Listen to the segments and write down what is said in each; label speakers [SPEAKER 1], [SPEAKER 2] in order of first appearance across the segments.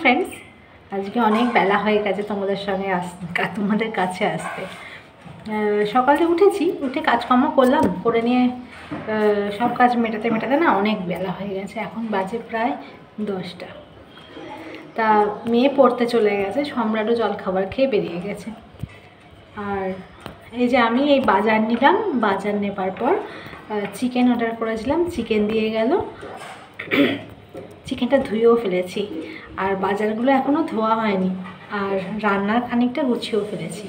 [SPEAKER 1] Friends, আজকে অনেক বেলা হয়ে গেছে তোমাদের কাছে আসতে। সকালে উঠেছি, উঠে কাজকর্ম করলাম, করে নিয়ে সব কাজ মেটাতে না অনেক বেলা হয়ে গেছে। এখন বাজে প্রায় 10টা। তা মেয়ে পড়তে চলে গেছে, সম্রাটও জলখাবার খেয়ে বেরিয়ে গেছে। আর এই যে আমি এই বাজার নিলাম, বাজার নেবার পর চিকেন অর্ডার করেছিলাম, চিকেন দিয়ে গেল। চিকেনটা ধুয়েও ফেলেছি, আর বাজারগুলো এখনও ধোয়া হয়নি, আর রান্নার খানিকটা গুছিয়েও ফেলেছি।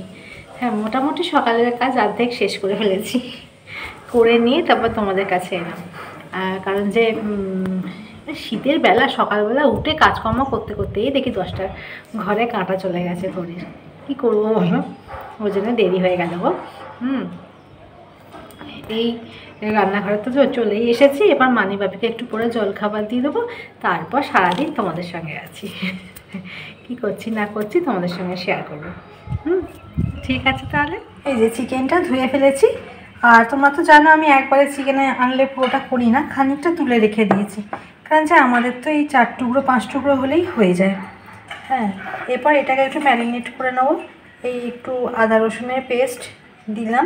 [SPEAKER 1] হ্যাঁ, মোটামুটি সকালের কাজ অর্ধেক শেষ করে ফেলেছি। করে নিয়ে তারপর তোমাদের কাছে এলাম, কারণ যে শীতের বেলা সকালবেলা উঠে কাজকর্ম করতে করতেই দেখি 10টার ঘরে কাঁটা চলে গেছে ঘড়ির। কী করবো বলো, ওই জন্য দেরি হয়ে গেল গো। এই রান্নাঘরে তো চলেই এসেছি, এবার মানি বাপিকে একটু পরে জলখাবার দিয়ে দেবো, তারপর সারাদিন তোমাদের সঙ্গে আছি। কি করছি না করছি তোমাদের সঙ্গে শেয়ার করবো। ঠিক আছে, তাহলে এই যে চিকেনটা ধুয়ে ফেলেছি। আর তোমরা তো জানো আমি একবারে চিকেনে আনলে পুরোটা করি না, খানিকটা তুলে রেখে দিয়েছি, কারণ যে আমাদের তো এই 4 টুকরো 5 টুকরো হলেই হয়ে যায়। হ্যাঁ, এরপর এটাকে একটু ম্যারিনেট করে নেবো। এই একটু আদা রসুনের পেস্ট দিলাম,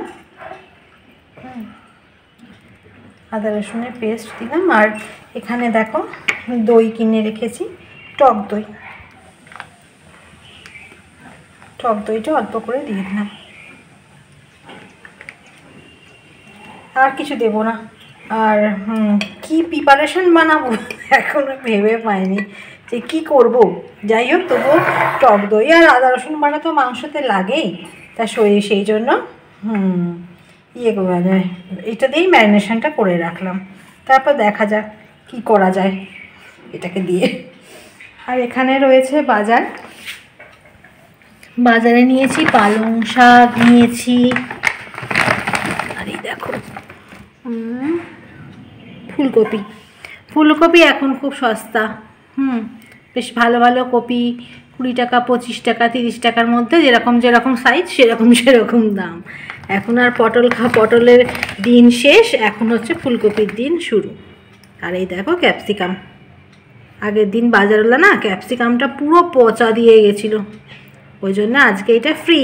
[SPEAKER 1] আদা রসুনের পেস্ট দিলাম। আর এখানে দেখো দই কিনে রেখেছি, টক দইটা অল্প করে দিয়ে দিলাম। আর কিছু দেবো না। আর কি প্রিপারেশন বানাবো এখনো ভেবে পাইনি যে কি করব। যাই হোক, তবুও টক দই আর আদা রসুন বাটা তো মাংসতে লাগেই, তা সেই জন্য এটা দিয়েই ম্যারিনেশনটা করে রাখলাম। তারপর দেখা যাক কি করা যায় এটাকে দিয়ে। আর এখানে রয়েছে বাজারে নিয়েছি পালং শাক নিয়েছি, আর এই দেখো ফুলকপি এখন খুব সস্তা। বেশ ভালো ভালো কপি 20 টাকা 25 টাকা 30 টাকার মধ্যে, যেরকম সাইজ সেরকম দাম। এখন আর পটলের দিন শেষ, এখন হচ্ছে ফুলকপির দিন শুরু। আর এই দেখো ক্যাপসিকাম, আগের দিন বাজারওয়ালা না ক্যাপসিকামটা পুরো পচা দিয়ে গেছিলো, ওই জন্য আজকে এটা ফ্রি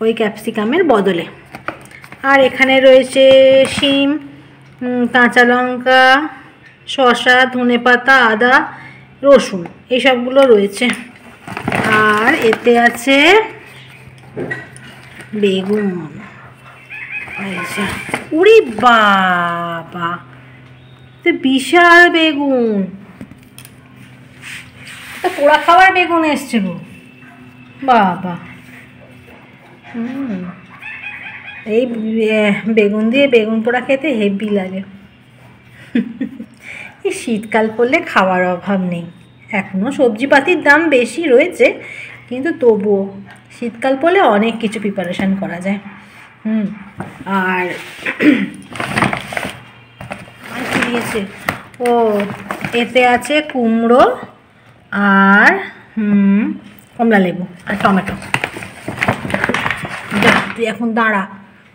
[SPEAKER 1] ওই ক্যাপসিকামের বদলে। আর এখানে রয়েছে শিম, কাঁচা লঙ্কা, শসা, ধনেপাতা, আদা, রসুন, এইসবগুলো রয়েছে। আর এতে আছে বেগুন। উরি বাবা, বিশাল বেগুন, পোড়া খাওয়ার বেগুন এসছে গো বাবা। এই বেগুন দিয়ে বেগুন পোড়া খেতে হেভি লাগে। এই শীতকাল পড়লে খাওয়ার অভাব নেই। এখনও সবজিপাতির দাম বেশি রয়েছে, কিন্তু তবুও শীতকাল পড়লে অনেক কিছু প্রিপারেশান করা যায়। আর কি দিয়েছে, ও এতে আছে কুমড়ো আর কমলা লেবু আর টমেটো। তুই এখন দাঁড়া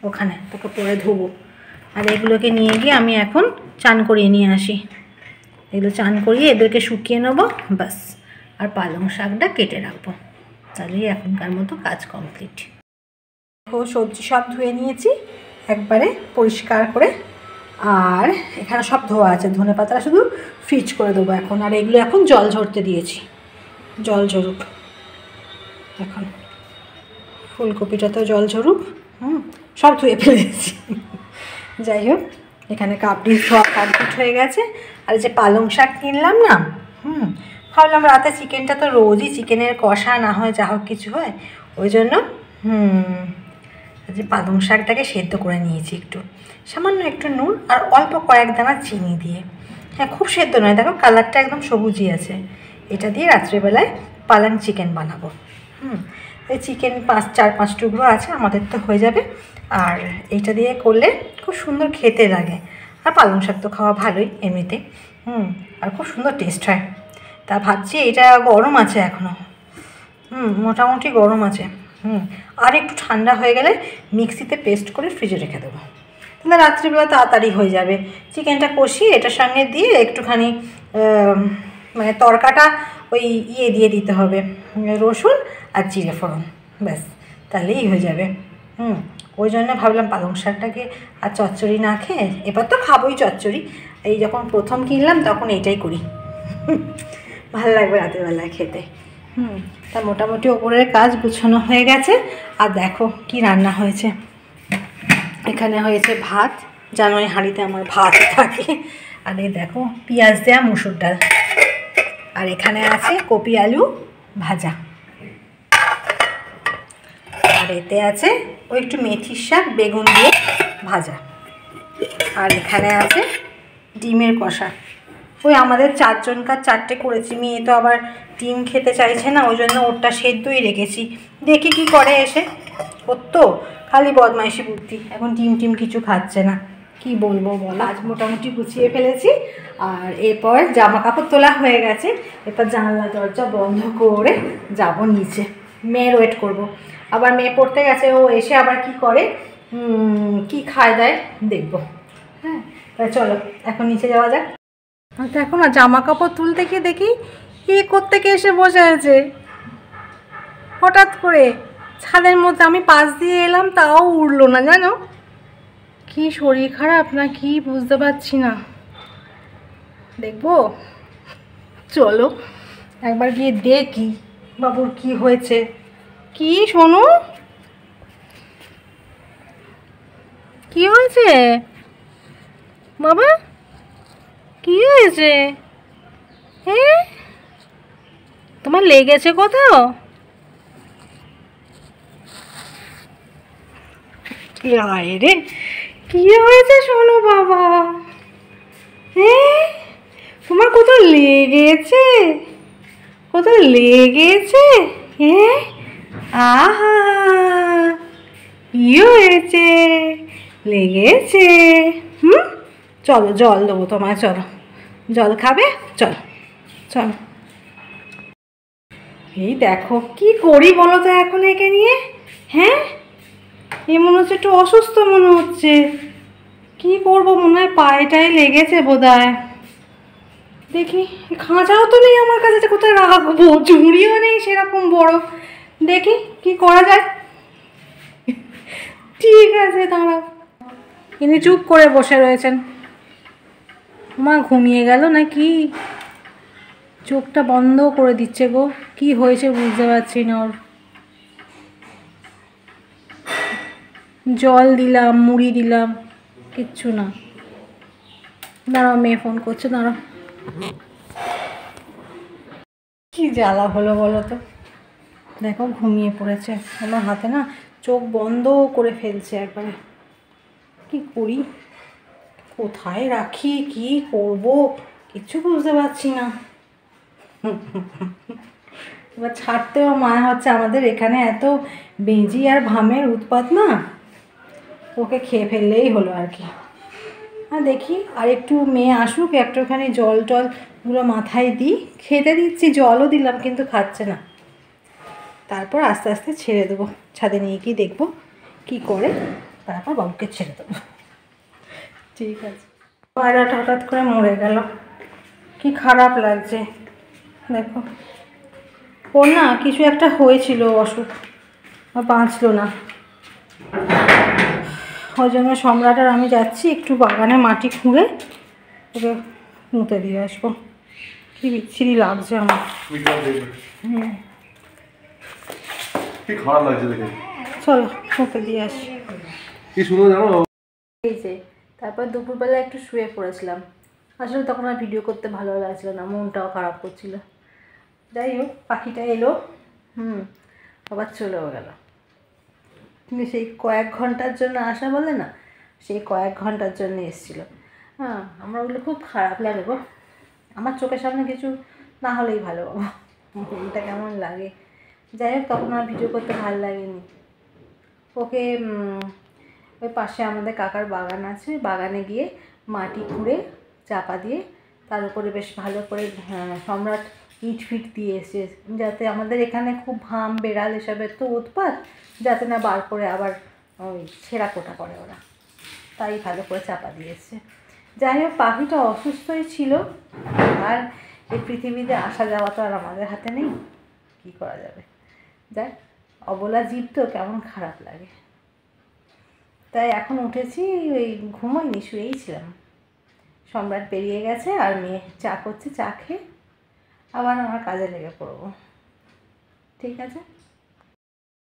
[SPEAKER 1] ওখানে, তোকে পরে ধোবো। আর এগুলোকে নিয়ে গিয়ে আমি এখন চান করিয়ে নিয়ে আসি। এগুলো চান করিয়ে এদেরকে শুকিয়ে নেবো ব্যাস। আর পালং শাকটা কেটে রাখবো, তাহলেই এখনকার মতো কাজ কমপ্লিট। সবজি সব ধুয়ে নিয়েছি একবারে পরিষ্কার করে, আর এখানে সব ধোয়া আছে। ধনেপাতা শুধু ফ্রিজ করে দেবো এখন। আর এগুলো এখন জল ঝরতে দিয়েছি, জল ঝরুক এখন। ফুলকপিটা তো জল ঝরুক, সব ধুয়ে ফেলেছি। যাই হোক, এখানে কাবলি ধোয়া কমপ্লিট হয়ে গেছে। আর যে পালং শাক কিনলাম না, ভাবলাম রাতে চিকেনটা তো রোজই চিকেনের কষা না হয় যা হোক কিছু হয়, ওই জন্য যে পালং শাকটাকে সেদ্ধ করে নিয়েছি সামান্য একটু নুন আর অল্প কয়েক দানা চিনি দিয়ে। হ্যাঁ, খুব সেদ্ধ নয়, দেখো কালারটা একদম সবুজই আছে। এটা দিয়ে রাত্রেবেলায় পালং চিকেন বানাবো। এই চিকেন 4-5 টুকরো আছে, আমাদের তো হয়ে যাবে। আর এইটা দিয়ে করলে খুব সুন্দর খেতে লাগে। আর পালং শাক তো খাওয়া ভালোই এমনিতে, আর খুব সুন্দর টেস্ট হয়। তা ভাবছি, এটা গরম আছে এখনও, মোটামুটি গরম আছে। আর একটু ঠান্ডা হয়ে গেলে মিক্সিতে পেস্ট করে ফ্রিজে রেখে দেবো, তাহলে রাত্রিবেলা তাড়াতাড়ি হয়ে যাবে। চিকেনটা কষিয়ে এটার সঙ্গে দিয়ে একটুখানি মানে তরকাটা ওই ইয়ে দিয়ে দিতে হবে, রসুন আর জিরে ফোড়ন, ব্যাস তাহলেই হয়ে যাবে। ওই জন্য ভাবলাম পালং শাকটাকে আর চচ্চড়ি না খেয়ে, এবার তো খাবোই চচ্চড়ি, এই যখন প্রথম কিনলাম তখন এইটাই করি, ভালো লাগবে রাতের বেলায় খেতে। তা মোটামুটি ওপরের কাজ গুছানো হয়ে গেছে। আর দেখো কি রান্না হয়েছে, এখানে হয়েছে ভাত, জানোই হাঁড়িতে আমার ভাত থাকে, আর এই দেখো পেঁয়াজ দেওয়া মুসুর ডাল, আর এখানে আছে কপি আলু ভাজা, আর এতে আছে ওই একটু মেথির শাক বেগুন দিয়ে ভাজা, আর এখানে আছে ডিমের কষা। ওই আমাদের 4 জনকার 4টে করেছি, মেয়ে তো আবার ডিম খেতে চাইছে না, ওই জন্য ওরটা সেদ্ধই রেখেছি, দেখি কি করে এসে। ওর তো খালি বদমাইশি বুদ্ধি, এখন ডিম কিছু খাচ্ছে না, কি বলবো বল। আজ মোটামুটি গুছিয়ে ফেলেছি, আর এরপর জামা কাপড় তোলা হয়ে গেছে, এরপর জানলা দরজা বন্ধ করে যাব নিচে, মেয়ের ওয়েট করব। আবার মেয়ে পড়তে গেছে, ও এসে আবার কি করে, কি খায় দেয় দেখবো। হ্যাঁ, তাই চলো এখন নিচে যাওয়া যাক। দেখো না, জামা কাপড় তুলতে গিয়ে দেখি কি কোত্থেকে এসে বসে আছে হঠাৎ করে ছাদের মধ্যে। আমি পাশ দিয়ে এলাম, তাও উড়লো না, জানো কি শরীর খারাপ না কি বুঝতে পারছি না। দেখবো, চলো একবার গিয়ে দেখি বাবুর কি হয়েছে। কি শোনো, কি হয়েছে বাবা, কি হয়েছে? হ্যাঁ, তোমার লেগেছে কোথাও? রে কি হয়েছে শোনো বাবা? হ্যাঁ, তোমার কোথাও লেগেছে? কোথাও লেগেছে? হ্যাঁ, আহা কি হয়েছে? লেগেছে? চলো জল দেবো তোমায়, চলো জল খাবে, চলো চলো। এই দেখো কি করি বলো তো এখন একে নিয়ে। হ্যাঁ, এ মনে হচ্ছে একটু অসুস্থ মনে হচ্ছে, কি করবো, মনে হয় পায়েটাই লেগেছে বোধহয়। দেখি খাঁচাও তো নেই আমার কাছে, কোথায় রাখবো, ঝুড়িও নেই সেরকম বড়, দেখি কি করা যায়। ঠিক আছে দাঁড়াও। ইনি চুপ করে বসে রয়েছেন, মা ঘুমিয়ে গেল নাকি, চোখটা বন্ধ করে দিচ্ছে গো, কি হয়েছে বুঝতে পারছি না। ওর জল দিলাম, মুড়ি দিলাম, কিচ্ছু না। দাঁড়াও, মেয়ে ফোন করছে, দাঁড়াও। কি জ্বালা হলো বলো তো, দেখো ঘুমিয়ে পড়েছে আমার হাতে, না চোখ বন্ধ করে ফেলছে একবারে। কি করি, কোথায় রাখি, কি করব কিচ্ছু বুঝতে পারছি না। এবার ছাড়তেও মায়া হচ্ছে, আমাদের এখানে এত বেজি আর ভামের উৎপাত না, ওকে খেয়ে ফেললেই হলো আর কি। আর দেখি আর একটু মেয়ে আসুক, একটুখানি জল টলগুলো মাথায় দিই, খেতে দিচ্ছি, জলও দিলাম কিন্তু খাচ্ছে না। তারপর আস্তে আস্তে ছেড়ে দেবো, ছাদে নিয়ে গিয়ে দেখবো কি করে, তারপর বাবুকে ছেড়ে দেবো। ঠিক আছে। পায়রাটা হঠাৎ করে মরে গেল, কি খারাপ লাগছে। দেখো ওর না কিছু একটা হয়েছিল অসুখ, বাঁচলো না, ওই জন্য সম্রাট আর আমি যাচ্ছি একটু বাগানে মাটি খুঁড়ে ওকে মুতে দিয়ে আসবো। কি বিচ্ছিরি লাগছে আমার,
[SPEAKER 2] কি খারাপ লাগছে দেখে।
[SPEAKER 1] চলো মুতে দিয়ে আসি।
[SPEAKER 2] কি সুন্দর জানো।
[SPEAKER 1] এই যে তারপর দুপুরবেলা একটু শুয়ে পড়েছিলাম, আসলে তখন আর ভিডিও করতে ভালো লাগছিল না, মনটাও খারাপ করছিল। যাই হোক পাখিটা এলো, আবার চলেও গেল, কিন্তু সেই কয়েক ঘন্টার জন্য আসা বলে না, সেই কয়েক ঘন্টার জন্য এসেছিলো। হ্যাঁ, আমার ওগুলো খুব খারাপ লাগে গো, আমার চোখের সামনে কিছু না হলেই ভালো বাবা, মনটা কেমন লাগে। যাই হোক তখন আর ভিডিও করতে ভালো লাগেনি। ওকে ওই পাশে আমাদের কাকার বাগান আছে, বাগানে গিয়ে মাটি খুঁড়ে চাপা দিয়ে তার উপরে বেশ ভালো করে সম্রাট ইট ফিট দিয়ে এসে, যাতে আমাদের এখানে খুব ভাম বেড়াল এসবের তো উৎপাত, যাতে না বার করে আবার ওই ছেঁড়া কোটা করে ওরা, তাই ভালো করে চাপা দিয়ে এসছে। যাই হোক পাখিটা অসুস্থই ছিল, আর এই পৃথিবীতে আসা যাওয়া তো আর আমাদের হাতে নেই, কী করা যাবে। দেখ অবলা জীব তো, কেমন খারাপ লাগে। তাই এখন উঠেছি, ওই ঘুমোইনি, শুয়েই ছিলাম। সম্রাট পেরিয়ে গেছে আর মেয়ে চা করছে, চা খেয়ে আবার আমার কাজে লেগে পড়বো। ঠিক আছে,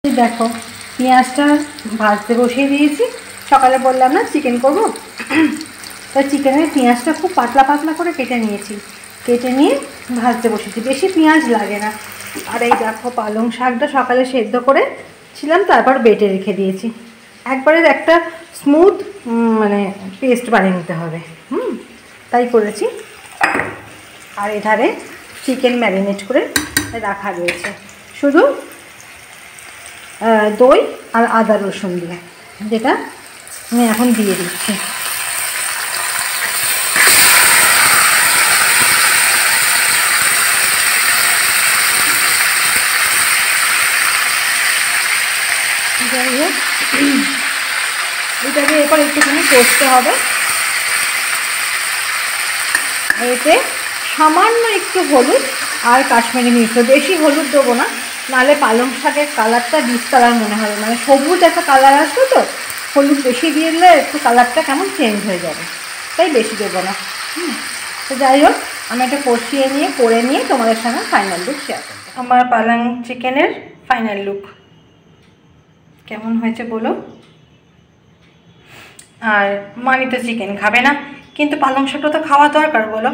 [SPEAKER 1] দেখো পেঁয়াজটা ভাজতে বসিয়ে দিয়েছি। সকালে বললাম না চিকেন করবো, তাই চিকেনের পেঁয়াজটা খুব পাতলা পাতলা করে কেটে নিয়েছি, কেটে নিয়ে ভাজতে বসেছি। বেশি পেঁয়াজ লাগে না। আর এই দেখো পালং শাকটা সকালে সেদ্ধ করে ছিলাম, তারপর বেটে রেখে দিয়েছি। একবারে একটা স্মুথ মানে পেস্ট বানিয়ে নিতে হবে, তাই করেছি। আর এধারে চিকেন ম্যারিনেট করে রাখা রয়েছে, শুধু দই আর আদা রসুন দিয়ে, যেটা আমি এখন দিয়ে দিচ্ছি। যাই হোক, এটাকে এরপর একটুখানি কষতে হবে। এতে সামান্য একটু হলুদ আর কাশ্মীরি মির্চ, বেশি হলুদ দেবো না, নাহলে পালং শাকের কালারটা ডিসকালার মনে হবে, মানে সবুজ একটা কালার আসবে তো, হলুদ বেশি দিয়ে দিলে একটু কালারটা কেমন চেঞ্জ হয়ে যাবে, তাই বেশি দেবো না। তো যাই হোক, আমি এটা কষিয়ে নিয়ে করে নিয়ে তোমাদের সঙ্গে ফাইনাল লুক শেয়ার করবো। আমার পালং চিকেনের ফাইনাল লুক কেমন হয়েছে বলো। আর মানি তো চিকেন খাবে না, কিন্তু পালং শাকটা তো খাওয়া দরকার বলো।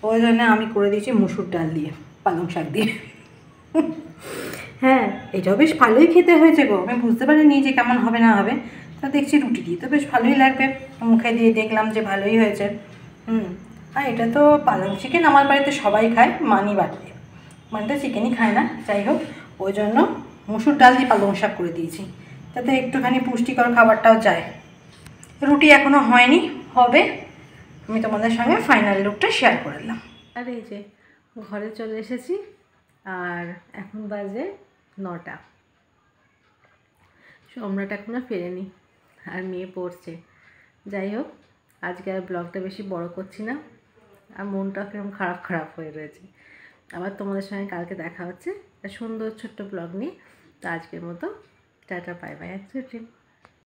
[SPEAKER 1] ওই জন্য আমি করে দিয়েছি মুসুর ডাল দিয়ে, পালং শাক দিয়ে। হ্যাঁ, এটাও বেশ ভালোই খেতে হয়েছে গো। আমি বুঝতে পারিনি যে কেমন হবে না হবে, তা দেখছি রুটি দিয়ে তো বেশ ভালোই লাগবে। মুখে দিয়ে দেখলাম যে ভালোই হয়েছে। আর এটা তো পালং চিকেন আমার বাড়িতে সবাই খায়, মানি বাড়তে, মানে তো চিকেনই খায় না। যাই হোক, ওই জন্য মুসুর ডাল দিয়ে পালং শাক করে দিয়েছি, তাতে একটুখানি পুষ্টিকর খাবারটাও যায়। রুটি এখনও হয়নি, হবে। আমি তোমাদের সঙ্গে ফাইনাল লুকটা শেয়ার করলাম। আর এই যে ঘরে চলে এসেছি, আর এখন বাজে 9টা। সম্রাট এখনও ফেরেনি, আর মেয়ে পড়ছে। যাই হোক, আজকে আর ব্লগটা বেশি বড় করছি না, আর মনটা কিরকম খারাপ খারাপ হয়ে রয়েছে। আবার তোমাদের সঙ্গে কালকে দেখা হচ্ছে একটা সুন্দর ছোট্ট ব্লগ নিয়ে। তো আজকের মতো টাটা, বাই বাই।